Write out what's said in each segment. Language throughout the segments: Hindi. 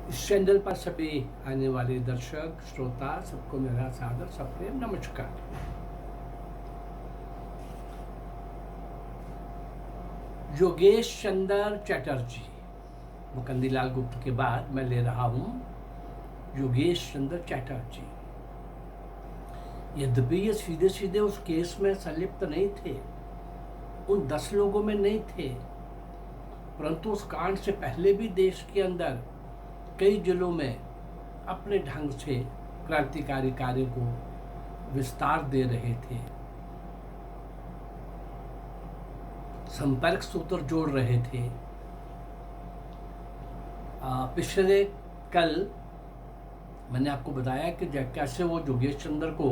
इस चैनल पर सभी आने वाले दर्शक श्रोता सबको मेरा सादर सप्रेम नमस्कार। योगेश चंद्र चटर्जी, मुकंदीलाल गुप्त के बाद मैं ले रहा हूं योगेश चंद्र चटर्जी। यद्यपि ये सीधे सीधे उस केस में संलिप्त नहीं थे, उन 10 लोगों में नहीं थे, परंतु उस कांड से पहले भी देश के अंदर कई जिलों में अपने ढंग से क्रांतिकारी कार्य को विस्तार दे रहे थे, संपर्क सूत्र जोड़ रहे थे। पिछले कल मैंने आपको बताया कि कैसे वो योगेश चंद्र को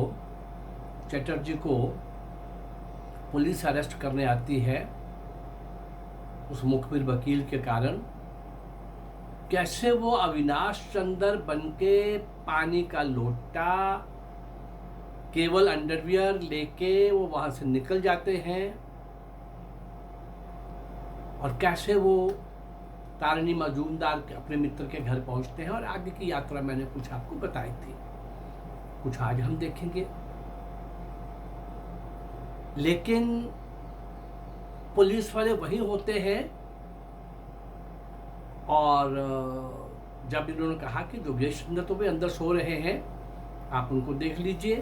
चटर्जी को पुलिस अरेस्ट करने आती है उस मुखबिर वकील के कारण। कैसे वो अविनाश चंद्र बनके पानी का लोटा केवल अंडरवियर लेके वो वहां से निकल जाते हैं, और कैसे वो तारिणी मजूमदार के अपने मित्र के घर पहुंचते हैं, और आगे की यात्रा मैंने कुछ आपको बताई थी, कुछ आज हम देखेंगे। लेकिन पुलिस वाले वही होते हैं, और जब इन्होंने कहा कि योगेश चंद्र तो भी अंदर सो रहे हैं, आप उनको देख लीजिए,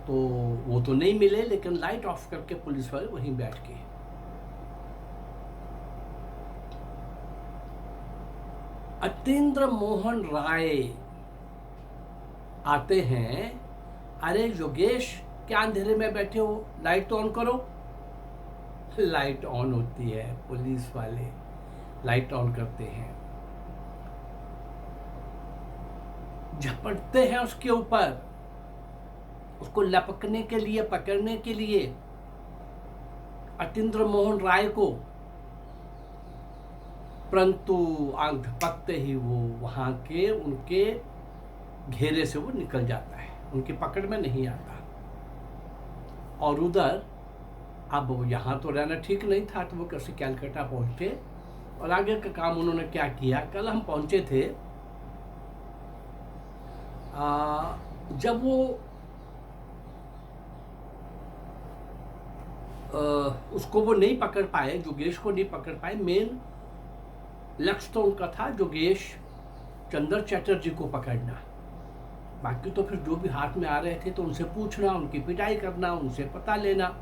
तो वो तो नहीं मिले, लेकिन लाइट ऑफ करके पुलिस वाले वहीं बैठ गए। अतीन्द्र मोहन राय आते हैं, अरे योगेश क्या अंधेरे में बैठे हो, लाइट तो ऑन करो। लाइट ऑन होती है, पुलिस वाले लाइट ऑन करते हैं, झपटते हैं उसके ऊपर, उसको लपकने के लिए, पकड़ने के लिए अतीन्द्र मोहन राय को, परंतु आंख झपकते ही वो वहां के उनके घेरे से वो निकल जाता है, उनकी पकड़ में नहीं आता। और उधर अब यहाँ तो रहना ठीक नहीं था, तो वो कैसे कैलकाटा पहुंचे, और आगे का काम उन्होंने क्या किया। कल हम पहुंचे थे, जब वो उसको वो नहीं पकड़ पाए, योगेश को नहीं पकड़ पाए। मेन लक्ष्य तो उनका था योगेश चंद्र चटर्जी को पकड़ना, बाकी तो फिर जो भी हाथ में आ रहे थे तो उनसे पूछना, उनकी पिटाई करना, उनसे पता लेना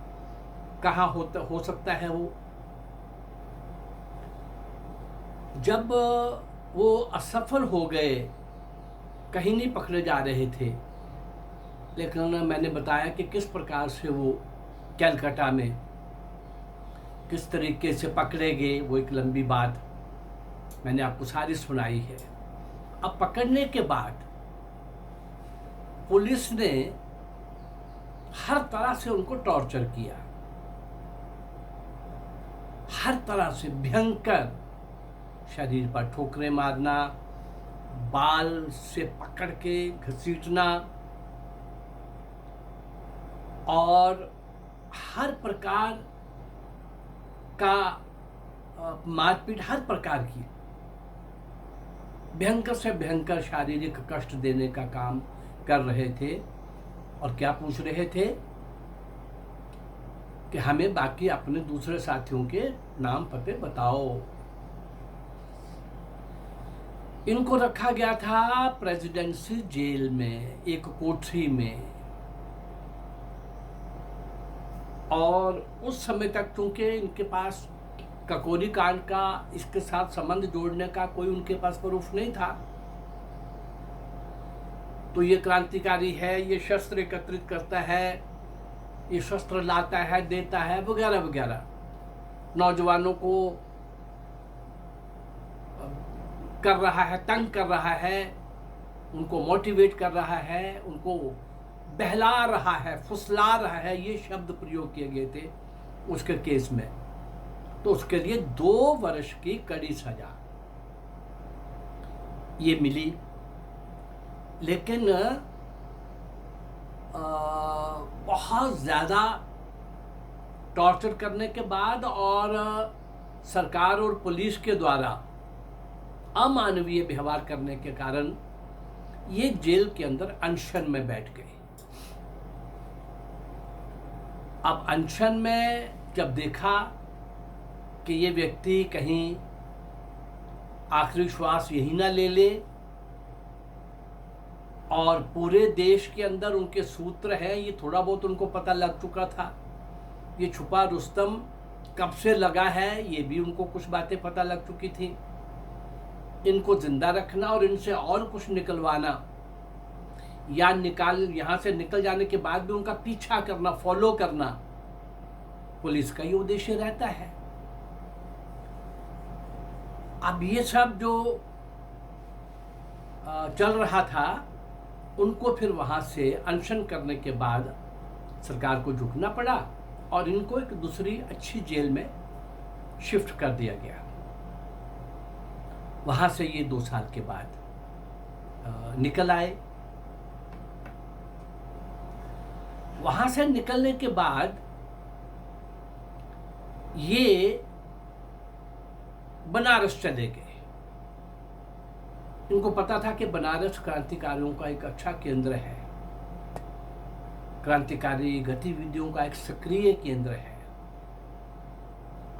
कहाँ हो सकता है वो। जब वो असफल हो गए, कहीं नहीं पकड़े जा रहे थे, लेकिन मैंने बताया कि किस प्रकार से वो कैलकाटा में किस तरीके से पकड़े गए, वो एक लंबी बात मैंने आपको सारी सुनाई है। अब पकड़ने के बाद पुलिस ने हर तरह से उनको टॉर्चर किया, हर तरह से भयंकर, शरीर पर ठोकरें मारना, बाल से पकड़ के घसीटना, और हर प्रकार का मारपीट, हर प्रकार की भयंकर से भयंकर शारीरिक कष्ट देने का काम कर रहे थे। और क्या पूछ रहे थे कि हमें बाकी अपने दूसरे साथियों के नाम पते बताओ। इनको रखा गया था प्रेसिडेंसी जेल में, एक कोठरी में, और उस समय तक चूंकि इनके पास ककोरी कांड का इसके साथ संबंध जोड़ने का कोई उनके पास प्रूफ नहीं था, तो ये क्रांतिकारी है, ये शस्त्र एकत्रित करता है, ये शस्त्र लाता है, देता है, वगैरह वगैरह, नौजवानों को कर रहा है, तंग कर रहा है, उनको मोटिवेट कर रहा है, उनको बहला रहा है, फुसला रहा है, ये शब्द प्रयोग किए गए थे उसके केस में। तो उसके लिए 2 वर्ष की कड़ी सजा ये मिली। लेकिन बहुत ज़्यादा टॉर्चर करने के बाद और सरकार और पुलिस के द्वारा अमानवीय व्यवहार करने के कारण ये जेल के अंदर अनशन में बैठ गए। अब अनशन में जब देखा कि ये व्यक्ति कहीं आखिरी श्वास यही ना ले ले, और पूरे देश के अंदर उनके सूत्र हैं, ये थोड़ा बहुत उनको पता लग चुका था। ये छुपा रुस्तम कब से लगा है ये भी उनको कुछ बातें पता लग चुकी थी। इनको जिंदा रखना और इनसे और कुछ निकलवाना, या यहाँ से निकल जाने के बाद भी उनका पीछा करना, फॉलो करना, पुलिस का ये उद्देश्य रहता है। अब ये सब जो चल रहा था, उनको फिर वहां से अनशन करने के बाद सरकार को झुकना पड़ा और इनको एक दूसरी अच्छी जेल में शिफ्ट कर दिया गया। वहां से ये 2 साल के बाद निकल आए। वहां से निकलने के बाद ये बनारस चले गए। इनको पता था कि बनारस क्रांतिकारियों का एक अच्छा केंद्र है, क्रांतिकारी गतिविधियों का एक सक्रिय केंद्र है।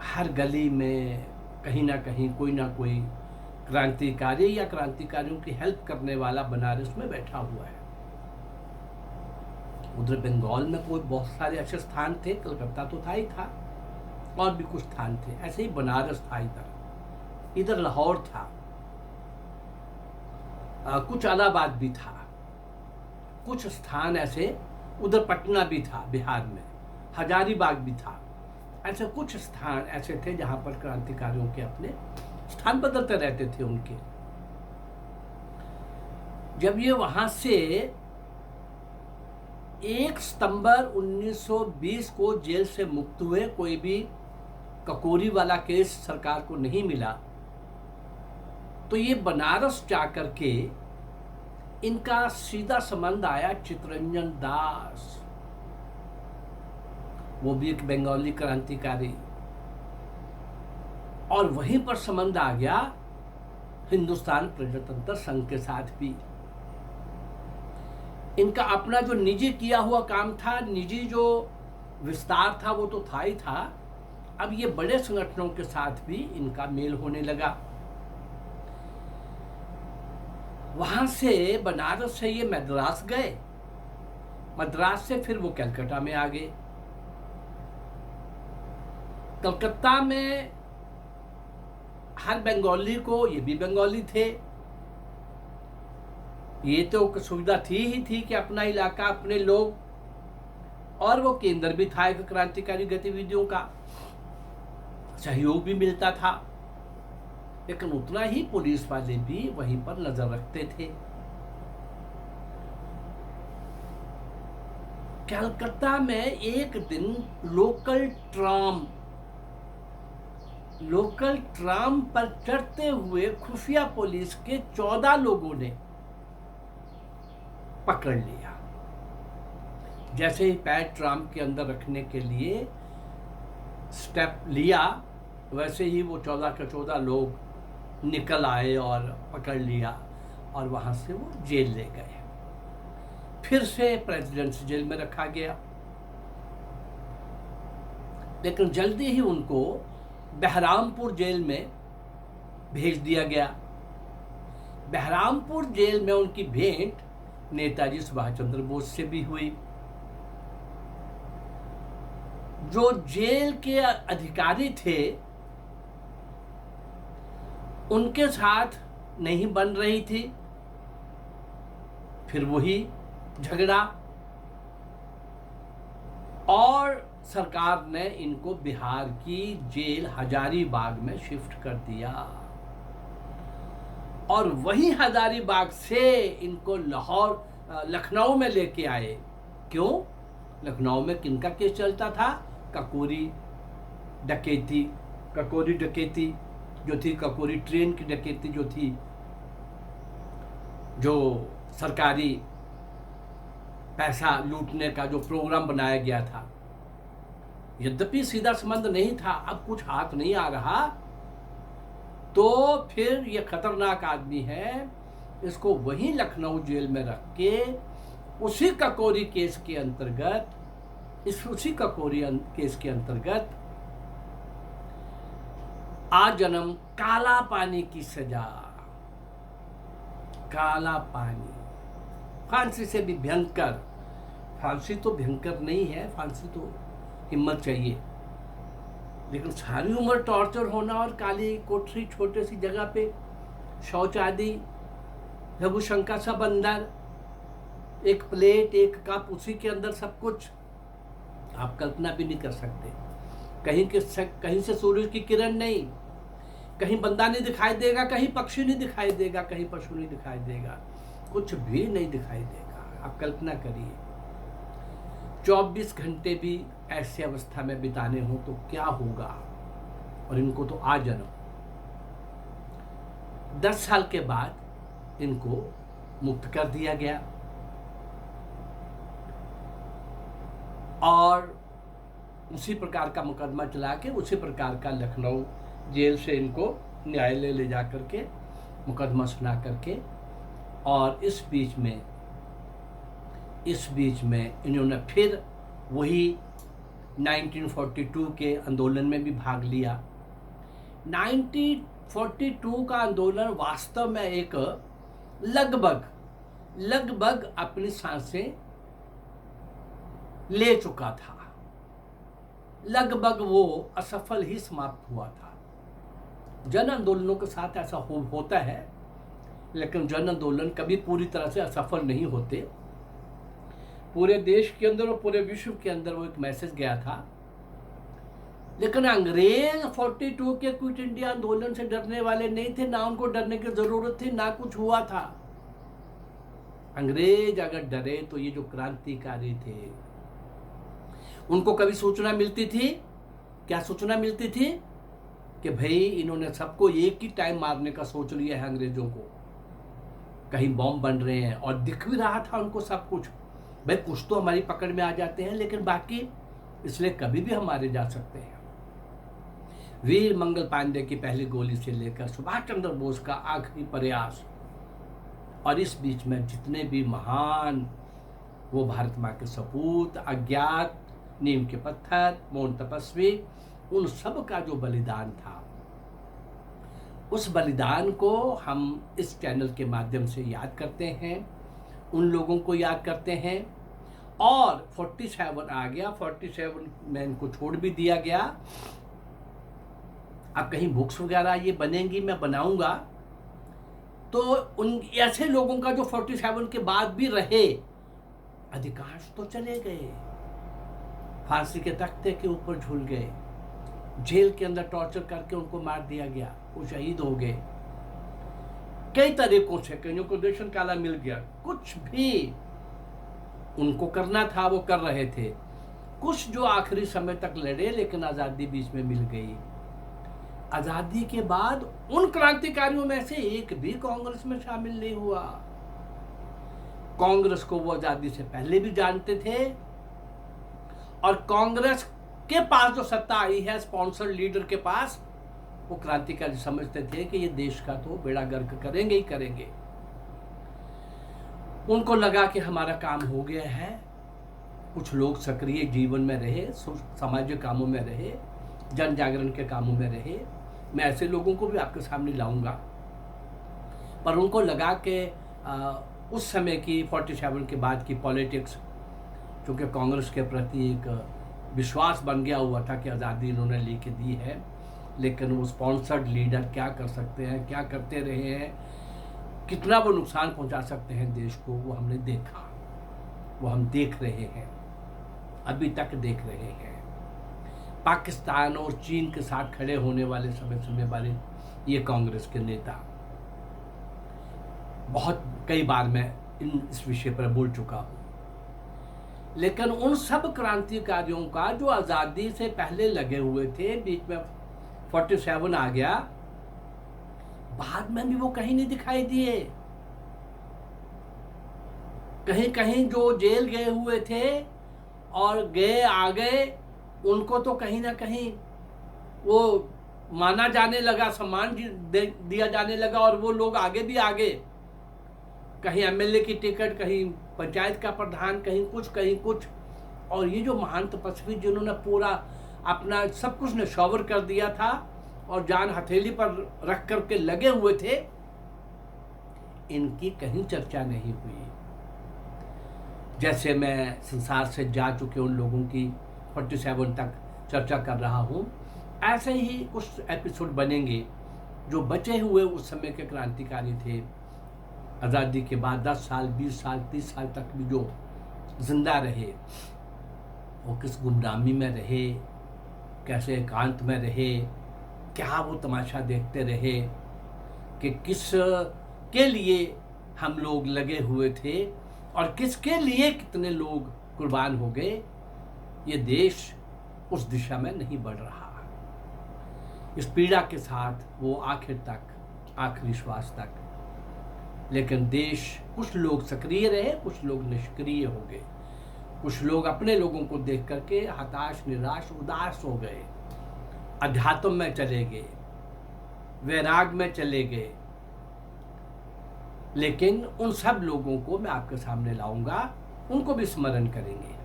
हर गली में कहीं ना कहीं कोई ना कोई क्रांतिकारी या क्रांतिकारियों की हेल्प करने वाला बनारस में बैठा हुआ है। उधर बंगाल में कोई बहुत सारे अच्छे स्थान थे, कलकत्ता तो था ही था, और भी कुछ स्थान थे। ऐसे ही बनारस था, इधर लाहौर था, कुछ इलाहाबाद भी था, कुछ स्थान ऐसे, उधर पटना भी था बिहार में, हजारीबाग भी था। ऐसे कुछ स्थान ऐसे थे जहां पर क्रांतिकारियों के अपने स्थान बदलते रहते थे उनके। जब ये वहां से 1 सितंबर 1920 को जेल से मुक्त हुए, कोई भी ककोरी वाला केस सरकार को नहीं मिला, तो ये बनारस जाकर के इनका सीधा संबंध आया चित्तरंजन दास, वो भी एक बंगाली क्रांतिकारी, और वहीं पर संबंध आ गया हिंदुस्तान प्रजातंत्र संघ के साथ भी। इनका अपना जो निजी किया हुआ काम था, निजी जो विस्तार था, वो तो था ही था। अब ये बड़े संगठनों के साथ भी इनका मेल होने लगा। वहां से बनारस से ये मद्रास गए, मद्रास से फिर वो कलकत्ता में आ गए। कलकत्ता में हर बंगाली को, ये भी बंगाली थे, ये तो सुविधा थी ही थी कि अपना इलाका, अपने लोग, और वो केंद्र भी था एक क्रांतिकारी गतिविधियों का, सहयोग भी मिलता था। लेकिन उतना ही पुलिस वाले भी वहीं पर नजर रखते थे। कलकत्ता में एक दिन लोकल ट्राम पर चढ़ते हुए खुफिया पुलिस के 14 लोगों ने पकड़ लिया। जैसे ही पैर ट्राम के अंदर रखने के लिए स्टेप लिया, वैसे ही वो 14 के 14 लोग निकल आए और पकड़ लिया, और वहां से वो जेल ले गए। फिर से प्रेसिडेंट्स जेल में रखा गया, लेकिन जल्दी ही उनको बहरामपुर जेल में भेज दिया गया। बहरामपुर जेल में उनकी भेंट नेताजी सुभाष चंद्र बोस से भी हुई। जो जेल के अधिकारी थे उनके साथ नहीं बन रही थी, फिर वही झगड़ा, और सरकार ने इनको बिहार की जेल हजारीबाग में शिफ्ट कर दिया, और वही हजारीबाग से इनको लखनऊ में लेके आए। क्यों? लखनऊ में किनका केस चलता था? ककोरी डकैती जो थी, ककोरी ट्रेन की डकैती जो थी, जो सरकारी पैसा लूटने का जो प्रोग्राम बनाया गया था। यद्यपि सीधा संबंध नहीं था, अब कुछ हाथ नहीं आ रहा, तो फिर ये खतरनाक आदमी है, इसको वहीं लखनऊ जेल में रख के उसी ककोरी केस के अंतर्गत आजन्म काला पानी की सजा, काला पानी, फांसी से भी भयंकर। फांसी तो भयंकर नहीं है, फांसी तो हिम्मत चाहिए, लेकिन सारी उम्र टॉर्चर होना और काली कोठरी, छोटे सी जगह पे शौच आदि, लघुशंका सा बंदर, एक प्लेट, एक कप, उसी के अंदर सब कुछ, आप कल्पना भी नहीं कर सकते। कहीं से सूरज की किरण नहीं, कहीं बंदा नहीं दिखाई देगा, कहीं पक्षी नहीं दिखाई देगा, कहीं पशु नहीं दिखाई देगा, कुछ भी नहीं दिखाई देगा। आप कल्पना करिए 24 घंटे भी ऐसी अवस्था में बिताने हो तो क्या होगा। और इनको तो आजन्म, 10 साल के बाद इनको मुक्त कर दिया गया और उसी प्रकार का मुकदमा चला के उसी प्रकार का लखनऊ जेल से इनको न्यायालय ले जा करके मुकदमा सुना करके, और इस बीच में इन्होंने फिर वही 1942 के आंदोलन में भी भाग लिया। 1942 का आंदोलन वास्तव में एक लगभग अपनी सांसें ले चुका था, लगभग वो असफल ही समाप्त हुआ था। जन आंदोलनों के साथ ऐसा होता है, लेकिन जन आंदोलन कभी पूरी तरह से असफल नहीं होते। पूरे देश के अंदर और पूरे विश्व के अंदर वो एक मैसेज गया था, लेकिन अंग्रेज 42 के क्विट इंडिया आंदोलन से डरने वाले नहीं थे, ना उनको डरने की जरूरत थी, ना कुछ हुआ था। अंग्रेज अगर डरे तो ये जो क्रांतिकारी थे उनको कभी सूचना मिलती थी, क्या सूचना मिलती थी कि भाई इन्होंने सबको एक ही टाइम मारने का सोच लिया है, अंग्रेजों को कहीं बॉम्ब बन रहे हैं, और दिख भी रहा था उनको सब कुछ। भाई कुछ तो हमारी पकड़ में आ जाते हैं, लेकिन बाकी इसलिए कभी भी हम मारे जा सकते हैं। वीर मंगल पांडे की पहली गोली से लेकर सुभाष चंद्र बोस का आखिरी प्रयास, और इस बीच में जितने भी महान वो भारत माँ के सपूत, अज्ञात, नीम के पत्थर, मौन तपस्वी, उन सब का जो बलिदान था, उस बलिदान को हम इस चैनल के माध्यम से याद करते हैं, उन लोगों को याद करते हैं। और 47 आ गया, 47 में इनको छोड़ भी दिया गया। अब कहीं बुक्स वगैरह ये बनेंगी, मैं बनाऊंगा, तो उन ऐसे लोगों का जो 47 के बाद भी रहे, अधिकांश तो चले गए, फांसी के तख्ते के ऊपर झूल गए, जेल के अंदर टॉर्चर करके उनको मार दिया गया, वो शहीद हो गए। कई तरीकों से कईयों को देशन काला मिल गया, कुछ भी उनको करना था वो कर रहे थे। कुछ जो आखिरी समय तक लड़े, लेकिन आजादी बीच में मिल गई। आजादी के बाद उन क्रांतिकारियों में से एक भी कांग्रेस में शामिल नहीं हुआ। कांग्रेस को वो आजादी से पहले भी जानते थे, और कांग्रेस के पास जो सत्ता आई है स्पॉन्सर्ड लीडर के पास, वो क्रांतिकारी समझते थे कि ये देश का तो बेड़ा गर्क करेंगे ही करेंगे। उनको लगा कि हमारा काम हो गया है। कुछ लोग सक्रिय जीवन में रहे, सामाजिक कामों में रहे, जन जागरण के कामों में रहे। मैं ऐसे लोगों को भी आपके सामने लाऊंगा। पर उनको लगा कि उस समय की 47 के बाद की पॉलिटिक्स, क्योंकि कांग्रेस के प्रति एक विश्वास बन गया हुआ था कि आज़ादी इन्होंने लेके दी है, लेकिन वो स्पॉन्सर्ड लीडर क्या कर सकते हैं, क्या करते रहे हैं, कितना वो नुकसान पहुंचा सकते हैं देश को, वो हमने देखा, वो हम देख रहे हैं, अभी तक देख रहे हैं। पाकिस्तान और चीन के साथ खड़े होने वाले समय वाले ये कांग्रेस के नेता, बहुत कई बार मैं इस विषय पर बोल चुका हूँ। लेकिन उन सब क्रांतिकारियों का जो आज़ादी से पहले लगे हुए थे, बीच में 47 आ गया, बाद में भी वो कहीं नहीं दिखाई दिए। कहीं कहीं जो जेल गए हुए थे और आ गए, उनको तो कहीं ना कहीं वो माना जाने लगा, सम्मान दिया जाने लगा, और वो लोग आगे भी आगे, कहीं एमएलए की टिकट, कहीं पंचायत का प्रधान, कहीं कुछ। और ये जो महान तपस्वी जिन्होंने पूरा अपना सब कुछ न्यौछावर कर दिया था और जान हथेली पर रख करके लगे हुए थे, इनकी कहीं चर्चा नहीं हुई। जैसे मैं संसार से जा चुके उन लोगों की 47 तक चर्चा कर रहा हूँ, ऐसे ही कुछ एपिसोड बनेंगे जो बचे हुए उस समय के क्रांतिकारी थे, आज़ादी के बाद 10 साल, 20 साल, 30 साल तक भी जो जिंदा रहे, वो किस गुमनामी में रहे, कैसे एकांत में रहे, क्या वो तमाशा देखते रहे कि किस के लिए हम लोग लगे हुए थे और किसके लिए कितने लोग कुर्बान हो गए। ये देश उस दिशा में नहीं बढ़ रहा। इस पीड़ा के साथ वो आखिर तक, आखिरी श्वास तक, लेकिन देश, कुछ लोग सक्रिय रहे, कुछ लोग निष्क्रिय हो गए, कुछ लोग अपने लोगों को देख करके हताश, निराश, उदास हो गए, अध्यात्म में चले गए, वैराग में चले गए। लेकिन उन सब लोगों को मैं आपके सामने लाऊंगा, उनको भी स्मरण करेंगे।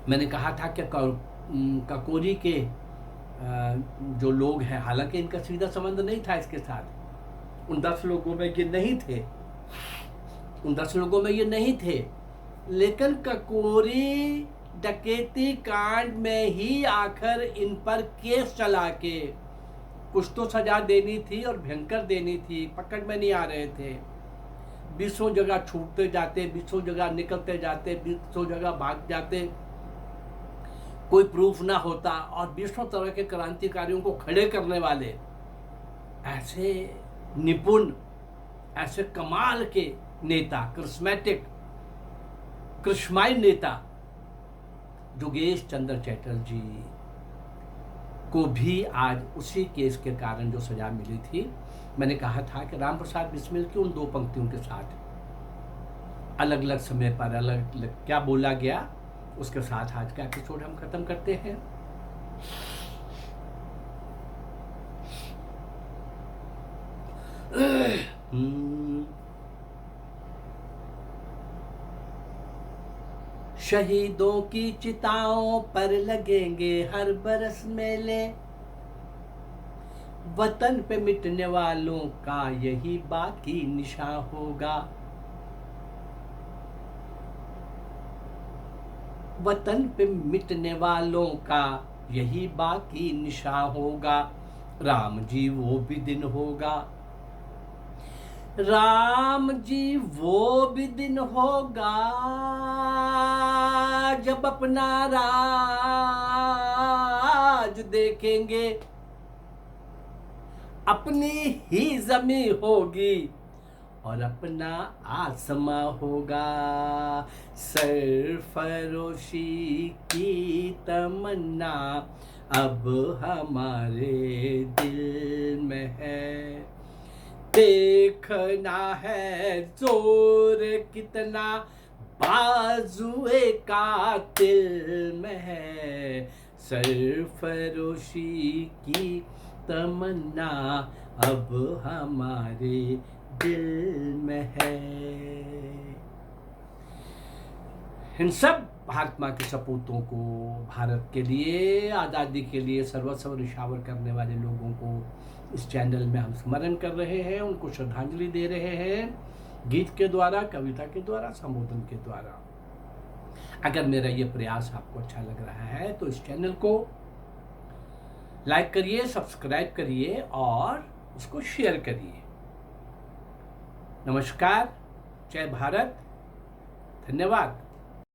मैंने कहा था कि काकोरी के जो लोग हैं, हालांकि इनका सीधा संबंध नहीं था इसके साथ, उन 10 लोगों में ये नहीं थे, लेकिन काकोरी डकैती कांड में ही आखिर इन पर केस चला के कुछ तो सजा देनी थी और भयंकर देनी थी, पकड़ में नहीं आ रहे थे। 20 जगह छूटते जाते, 20 जगह निकलते जाते, 20 जगह भाग जाते, कोई प्रूफ ना होता, और 20 तरह के क्रांतिकारियों को खड़े करने वाले ऐसे निपुण, ऐसे कमाल के नेता, करिश्माई नेता योगेश चंद्र चटर्जी को भी आज उसी केस के कारण जो सजा मिली थी, मैंने कहा था कि राम प्रसाद बिस्मिल की उन 2 पंक्तियों के साथ अलग अलग समय पर अलग अलग क्या बोला गया, उसके साथ आज का एपिसोड हम खत्म करते हैं। शहीदों की चिताओं पर लगेंगे हर बरस मेले, वतन पे मिटने वालों का यही बाकी निशान होगा, वतन पे मिटने वालों का यही बाकी निशान होगा। राम जी वो भी दिन होगा, राम जी वो भी दिन होगा, जब अपना राज देखेंगे, अपनी ही ज़मीं होगी और अपना आसमां होगा। सरफरोशी की तमन्ना अब हमारे दिल में है, देखना है जोर कितना बाजुए कातिल में है। सरफरोशी की तमन्ना अब हमारे दिल में है। इन सब भारत माँ के सपूतों को, भारत के लिए, आज़ादी के लिए सर्वस्व न्यौछावर करने वाले लोगों को इस चैनल में हम स्मरण कर रहे हैं, उनको श्रद्धांजलि दे रहे हैं, गीत के द्वारा, कविता के द्वारा, संबोधन के द्वारा। अगर मेरा ये प्रयास आपको अच्छा लग रहा है तो इस चैनल को लाइक करिए, सब्सक्राइब करिए और उसको शेयर करिए। नमस्कार, जय भारत, धन्यवाद।